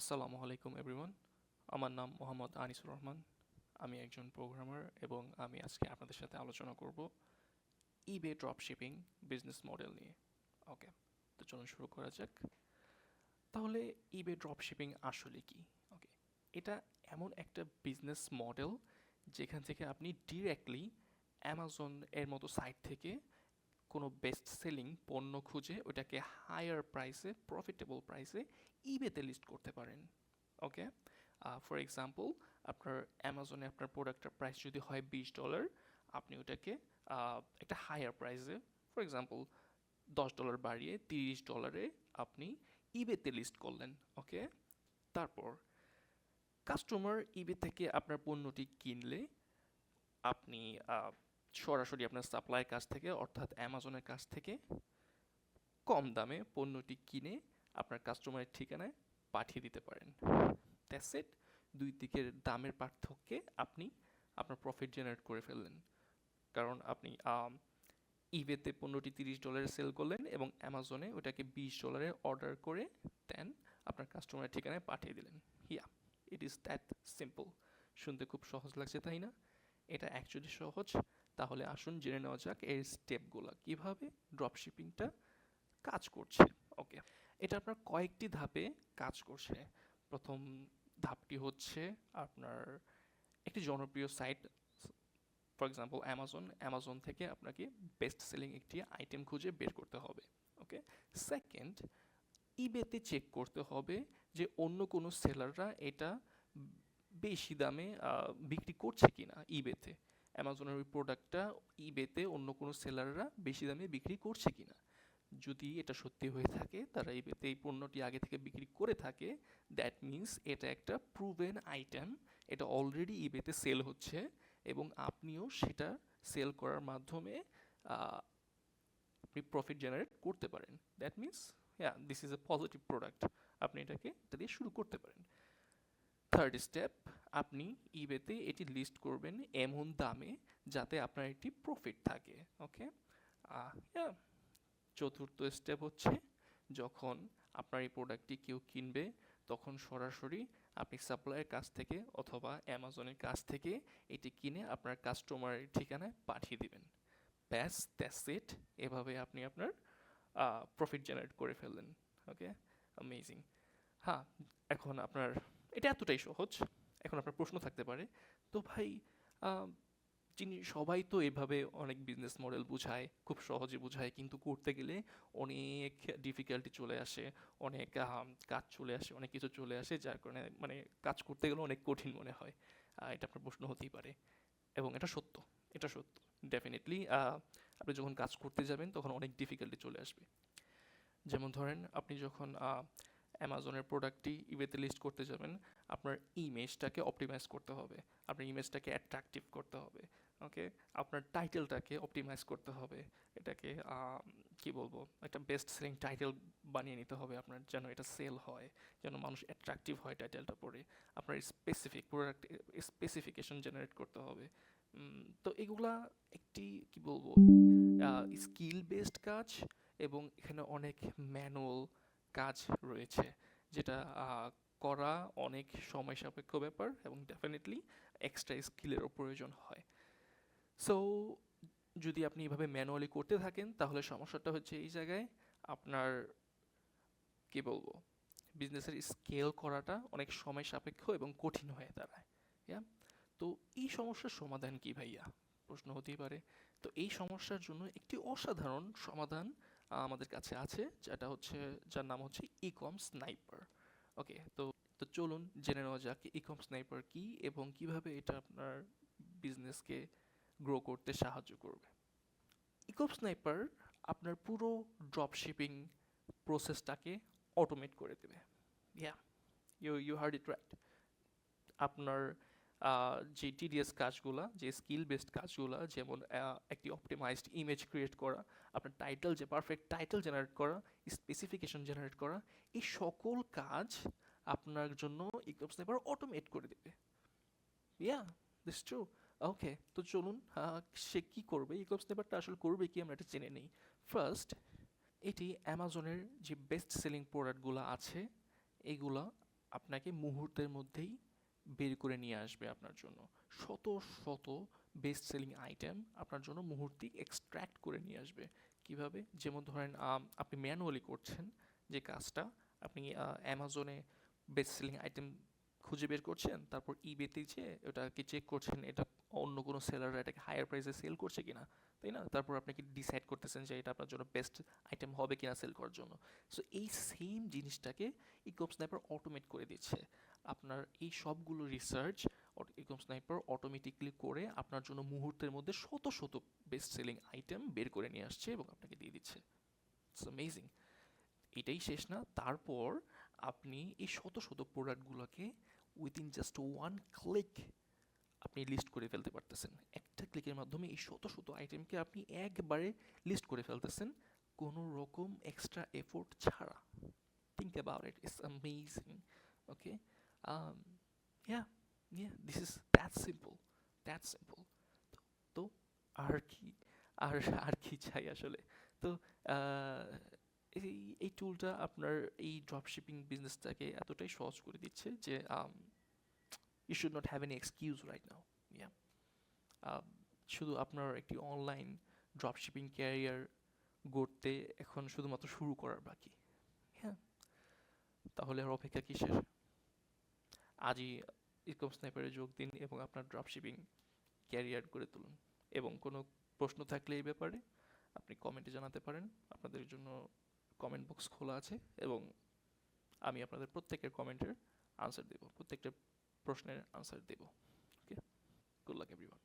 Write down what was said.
আসসালামু আলাইকুম এভরিওয়ান। আমার নাম মোহাম্মদ আনিসুর রহমান। আমি একজন প্রোগ্রামার এবং আমি আজকে আপনাদের সাথে আলোচনা করব ইবে ড্রপশিপিং বিজনেস মডেল নিয়ে। ওকে, তো চলুন শুরু করা যাক। তাহলে ইবে ড্রপশিপিং আসলে কি? ওকে, এটা এমন একটা বিজনেস মডেল যেখান থেকে আপনি ডিরেক্টলি অ্যামাজন এর মতো সাইট থেকে কোনো বেস্ট সেলিং পণ্য খুঁজে ওটাকে হায়ার প্রাইসে, প্রফিটেবল প্রাইসে ইবেতে লিস্ট করতে পারেন। ওকে, ফর এক্সাম্পল, আপনার অ্যামাজনে আপনার প্রোডাক্টের প্রাইস যদি হয় $20, আপনি ওটাকে একটা হায়ার প্রাইসে, ফর এক্সাম্পল $10 বাড়িয়ে $30 আপনি ইবেতে লিস্ট করলেন। ওকে, তারপর কাস্টমার ইবে থেকে আপনার পণ্যটি কিনলে আপনি সরাসরি আপনার সাপ্লাইয়ের কাছ থেকে অর্থাৎ অ্যামাজনের কাছ থেকে কম দামে পণ্যটি কিনে আপনার কাস্টমারের ঠিকানায় পাঠিয়ে দিতে পারেন। That's it. দুই দিকের দামের পার্থক্যে আপনি আপনার প্রফিট জেনারেট করে ফেললেন, কারণ আপনি ইবেতে পণ্যটি $30 সেল করলেন এবং অ্যামাজনে ওটাকে $20 অর্ডার করে দেন আপনার কাস্টমারের ঠিকানায় পাঠিয়ে দিলেন। ইয়া, ইট ইজ দ্যাট সিম্পল। শুনতে খুব সহজ লাগছে, তাই না? এটা অ্যাকচুয়ালি সহজ। তাহলে আসুন জেনে নেওয়া যাক এর স্টেপগুলো, কিভাবে ড্রপশিপিংটা কাজ করছে। ওকে, এটা আপনার কয়েকটি ধাপে কাজ করছে। প্রথম ধাপটি হচ্ছে আপনার একটি জনপ্রিয় সাইট, ফর এক্সাম্পল অ্যামাজন থেকে আপনাকে বেস্ট সেলিং একটি আইটেম খুঁজে বের করতে হবে। ওকে, সেকেন্ড, ইবেতে চেক করতে হবে যে অন্য কোনো সেলাররা এটা বেশি দামে বিক্রি করছে কিনা ইবেতে। অ্যামাজনের ওই প্রোডাক্টটা ইবেতে অন্য কোনো সেলাররা বেশি দামে বিক্রি করছে কিনা। যদি এটা সত্যি হয়ে থাকে, তারা ইবেতে এই পণ্যটি আগে থেকে বিক্রি করে থাকে, দ্যাট মিন্স এটা একটা প্রুভেন আইটেম, এটা অলরেডি ইবেতে সেল হচ্ছে এবং আপনিও সেটা সেল করার মাধ্যমে আপনি প্রফিট জেনারেট করতে পারেন। That means this is a positive product, আপনি এটা দিয়ে শুরু করতে পারেন। থার্ড স্টেপ, আপনি ইবেতে এটি লিস্ট করবেন এমন দামে যাতে আপনার একটি প্রফিট থাকে। ওকে, চতুর্থ স্টেপ হচ্ছে, যখন আপনার এই প্রোডাক্টটি কেউ কিনবে তখন সরাসরি আপনি সাপ্লাইয়ের কাছ থেকে অথবা অ্যামাজনের কাছ থেকে এটি কিনে আপনার কাস্টমারের ঠিকানায় পাঠিয়ে দিবেন। ব্যাস, দ্যাটস ইট। এভাবে আপনি আপনার প্রফিট জেনারেট করে ফেললেন। ওকে, অ্যামেজিং। হ্যাঁ, এখন আপনার এটা এতটাই সহজ। এখন আপনার প্রশ্ন থাকতে পারে, তো ভাই, সবাই তো এভাবে অনেক বিজনেস মডেল বুঝায়, খুব সহজে বুঝায়, কিন্তু করতে গেলে অনেক ডিফিকাল্টি চলে আসে, অনেক কাজ চলে আসে, অনেক কিছু চলে আসে, যার কারণে মানে কাজ করতে গেলে অনেক কঠিন মনে হয়। এটা আপনার প্রশ্ন হতেই পারে এবং এটা সত্য। এটা সত্য, ডেফিনেটলি। আপনি যখন কাজ করতে যাবেন তখন অনেক ডিফিকাল্টি চলে আসবে। যেমন ধরেন, আপনি যখন অ্যামাজনের প্রোডাক্টটি ইবেতে লিস্ট করতে যাবেন, আপনার ইমেজটাকে অপটিমাইজ করতে হবে, আপনার ইমেজটাকে অ্যাট্রাকটিভ করতে হবে। ওকে, আপনার টাইটেলটাকে অপটিমাইজ করতে হবে, এটাকে কি বলবো, একটা বেস্ট সেলিং টাইটেল বানিয়ে নিতে হবে আপনার, যেন এটা সেল হয়, যেন মানুষ অ্যাট্রাকটিভ হয় টাইটেলটা পড়ে। আপনার স্পেসিফিক প্রোডাক্ট স্পেসিফিকেশন জেনারেট করতে হবে। তো এগুলা একটি কি বলবো, স্কিল বেসড কাজ এবং এখানে অনেক ম্যানুয়াল কাজ রয়েছে, যেটা করা অনেক সময় সাপেক্ষ ব্যাপার এবং ডেফিনেটলি এক্সট্রা স্কিলেরও প্রয়োজন হয়। সো যদি আপনি এভাবে ম্যানুয়ালি করতে থাকেন তাহলে সমস্যাটা হচ্ছে এই জায়গায়, আপনার কি বলবো, বিজনেসের স্কেল করাটা অনেক সময় সাপেক্ষ এবং কঠিন হয়ে দাঁড়ায়। ইয়া, তো এই সমস্যার সমাধান কি ভাইয়া, প্রশ্ন হতেই পারে। তো এই সমস্যার জন্য একটি অসাধারণ সমাধান আমাদের কাছে আছে, যার নাম হচ্ছে ইকম স্নাইপার। ওকে, তো চলুন জেনে নেওয়া যাক ইকম স্নাইপার কি এবং কিভাবে এটা আপনার বিজনেসকে গ্রো করতে সাহায্য করবে। ইকম স্নাইপার আপনার পুরো ড্রপ শিপিং প্রসেসটাকে অটোমেট করে দেবে। ইয়া, ইউ হার্ড ইট রাইট। আপনার যে টিডিএস কাজগুলা, যে স্কিল বেসড কাজগুলা, যেমন একটি অপটিমাইজড ইমেজ ক্রিয়েট করা, আপনার টাইটেল, যে পারফেক্ট টাইটেল জেনারেট করা, স্পেসিফিকেশন জেনারেট করা, এই সকল কাজ আপনার জন্য ইকম স্নাইপার অটোমেট করে দেবে। ইয়া, দিস ট্রু। ওকে, তো চলুন সে কি করবে, ইকম স্নাইপারটা আসলে করবে কি, আমরা এটা জেনে নিই। ফার্স্ট, এটি অ্যামাজনের যে বেস্ট সেলিং প্রোডাক্টগুলো আছে এগুলা আপনাকে মুহূর্তের মধ্যেই বের করে নিয়ে আসবে আপনার জন্য শত শত বেস্ট সেলিং আইটেম আপনার জন্য মুহূর্তেই এক্সট্র্যাক্ট করে নিয়ে আসবে। কিভাবে? যেমন ধরেন আপনি ম্যানুয়ালি করছেন যে কাজটা, আপনি অ্যামাজনে বেস্ট সেলিং আইটেম খুঁজে বের করছেন, তারপর ইবেতে যেয়ে ওটাকে চেক করছেন এটা অন্য কোনো সেলাররা এটাকে হায়ার প্রাইসে সেল করছে কিনা, তাই না? তারপর আপনি কি ডিসাইড করতেছেন যে এটা আপনার জন্য বেস্ট আইটেম হবে কিনা সেল করার জন্য। সো এই সেম জিনিসটাকে ইকোপ স্নাইপার অটোমেট করে দিচ্ছে। আপনার এই সবগুলো রিসার্চ ইকোপ স্নাইপার অটোমেটিকলি করে আপনার জন্য মুহূর্তের মধ্যে শত শত বেস্ট সেলিং আইটেম বের করে নিয়ে আসছে এবং আপনাকে দিয়ে দিচ্ছে। It's amazing. এটাই শেষ না, তারপর আপনি এই শত শত প্রোডাক্টগুলোকে উইদিন জাস্ট ওয়ান ক্লিক আপনি লিস্ট করে ফেলতে পারতেছেন। একটা ক্লিকের মাধ্যমে এই শত শত আইটেমকে আপনি একবারে লিস্ট করে ফেলতেছেন কোনো রকম এক্সট্রা এফোর্ট ছাড়া। Think about it, it's amazing. Okay, yeah yeah this is that simple, that simple. তো আর কি, আর আর কি চাই আসলে। তো আহ, এই এই টুলটা আপনার এই ড্রপশিপিং বিজনেসটাকে এতটাই সহজ করে দিচ্ছে যে you should not have any excuse right now. Yeah. শুধু আপনার একটি অনলাইন ড্রপশিপিং ক্যারিয়ার গড়তে এখন শুধুমাত্র শুরু করার বাকি। হ্যাঁ, তাহলে আর অপেক্ষা কিসের? আজই ইকম স্নাইপারে যোগ দিন এবং আপনার ড্রপশিপিং ক্যারিয়ার গড়ে তুলুন। এবং কোনো প্রশ্ন থাকলে এই ব্যাপারে আপনি কমেন্টে জানাতে পারেন। আপনাদের জন্য কমেন্ট বক্স খোলা আছে এবং আমি আপনাদের প্রত্যেকের কমেন্টের আনসার দেব, প্রত্যেকটা প্রশ্নের আনসার দেব। ওকে, গুড লাক এভরিওয়ান।